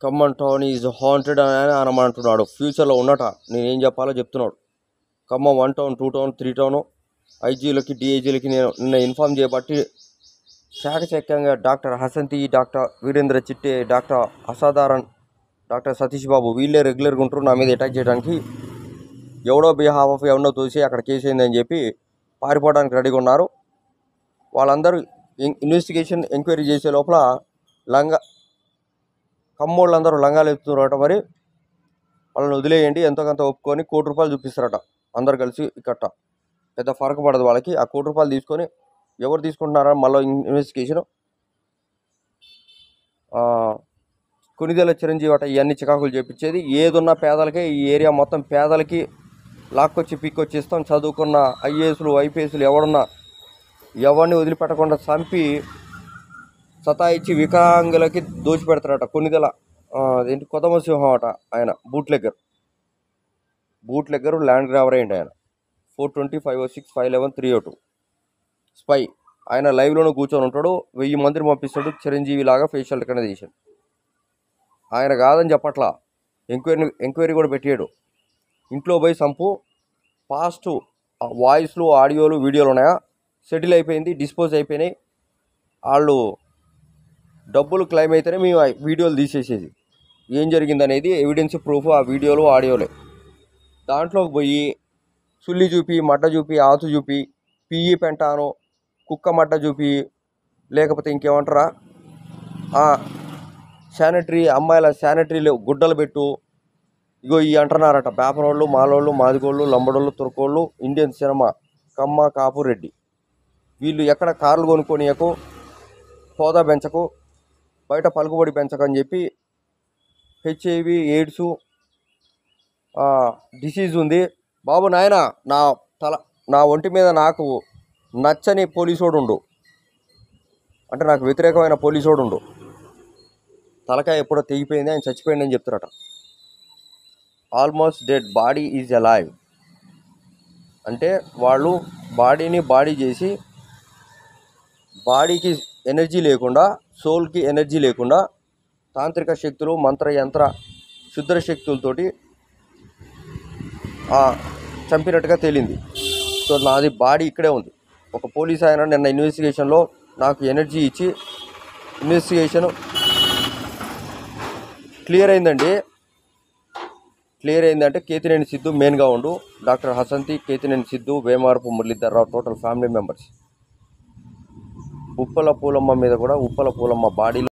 Khammam town is haunted అని అనమంటున్నాడు. ఫ్యూచర్లో ఉన్నట నేనేం చెప్పాలో చెప్తున్నాడు. ఖమ్మం 1 టౌన్ 2 టౌన్ 3 టౌను ఐజీలకి డిఐజీలకి నేను నిన్న ఇన్ఫామ్ చేయబట్టి చాకచక్యంగా doctor Hasanthi, doctor Veerendra Chitte, doctor Asadharan, doctor Satish Babu వీళ్ళే రెగ్యులర్గా ఉంటారు నా మీద అటాక్ చేయడానికి. ఎవడో బిహాఫ్ ఆఫ్ ఎవడో తోసి అక్కడ కేసు అయిందని చెప్పి పారిపోవడానికి రెడీగా ఉన్నారు. వాళ్ళందరూ ఇన్వెస్టిగేషన్ ఎంక్వైరీ చేసే లోపల కమ్మోళ్ళందరూ లంగాలు ఎత్తుతున్నారట. మరి వాళ్ళని వదిలేయండి, ఎంతో కొంత ఒప్పుకొని ₹1,00,00,000 చూపిస్తారట. అందరు కలిసి ఇక్కట పెద్ద ఫరక పడదు వాళ్ళకి. ఆ ₹1,00,00,000 తీసుకొని ఎవరు తీసుకుంటున్నారా మళ్ళీ ఇన్వెస్టిగేషన్. కొనిదెల చిరంజీవి అట ఇవన్నీ చికాకులు చేపించేది. ఏదున్నా పేదలకే, ఈ ఏరియా మొత్తం పేదలకి లాక్కొచ్చి పీక్కొచ్చి ఇస్తాం. చదువుకున్న ఐఏఎస్లు ఐపీఎస్లు ఎవరిని వదిలిపెట్టకుండా చంపి సతాయిచ్చి వికలాంగులకి దోచిపెడతారట. కొన్నిదెల ఏంటి కొదమసింహం అట ఆయన బూట్ లెగ్గరు ల్యాండ్ గ్రావర్ అయింది ఆయన. 420 506 511 302 స్పై. ఆయన లైవ్లోనే కూర్చొని ఉంటాడు. 1000 మందిని పంపిస్తాడు చిరంజీవి లాగా ఫేషియల్ రికగ్నైజేషన్. ఆయన కాదని చెప్పట్లా, ఎంక్వైరీ కూడా పెట్టాడు. ఇంట్లో పోయి సంపు పాస్ట్ వాయిస్లు ఆడియోలు వీడియోలు ఉన్నాయా, సెటిల్ అయిపోయింది, డిస్పోజ్ అయిపోయినాయి. వాళ్ళు డబ్బులు క్లెయిమ్ అయితేనే మేము వీడియోలు తీసేసేది. ఏం జరిగిందనేది ఎవిడెన్స్ ప్రూఫ్ ఆ వీడియోలు ఆడియోలే. దాంట్లోకి పోయి సుల్లి చూపి, మడ్డ చూపి, ఆతు చూపి, పియ్యి పెంటాను, కుక్క మడ్డ చూపి, లేకపోతే ఇంకేమంటారా శానిటరీ అమ్మాయిల శానిటరీలో గుడ్డలు పెట్టు, ఇగో ఈ అంటున్నారట. పేపరోళ్ళు, మాలోళ్ళు, మాదిగోళ్ళు, లంబడోళ్ళు, తుర్కోళ్ళు, ఇండియన్ సినిమా, కమ్మ, కాపు, రెడ్డి. వీళ్ళు ఎక్కడ కార్లు కొనుక్కోనియకు, హోదా పెంచకు, బయట పలుకుబడి పెంచకని చెప్పి HIV ఎయిడ్స్ డిసీజ్ ఉంది బాబు నాయన. నా ఒంటి మీద నాకు నచ్చని పోలీసోడు ఉండు, అంటే నాకు వ్యతిరేకమైన పోలీసోడు ఉండు, తలకాయ ఎప్పుడో తెగిపోయింది, ఆయన చచ్చిపోయింది అని చెప్తారట. Almost dead body is alive అంటే వాళ్ళు బాడీ చేసి బాడీకి ఎనర్జీ లేకుండా, సోల్కి ఎనర్జీ లేకుండా తాంత్రిక శక్తులు, మంత్ర యంత్ర క్షుద్ర శక్తులతోటి చంపినట్టుగా తేలింది. సో నాది బాడీ ఇక్కడే ఉంది. ఒక పోలీస్ ఆయన నిన్న ఇన్వెస్టిగేషన్లో నాకు ఎనర్జీ ఇచ్చి ఇన్వెస్టిగేషన్ క్లియర్ అయిందంటే కేతినేని సిద్ధు మెయిన్గా ఉండు, doctor Hasanti, Ketineni Siddhu, వేమారపు Muralidhar Rao, total family members. Uppala Pulamma మీద కూడా, ఉప్పల పూలమ్మ బాడీలో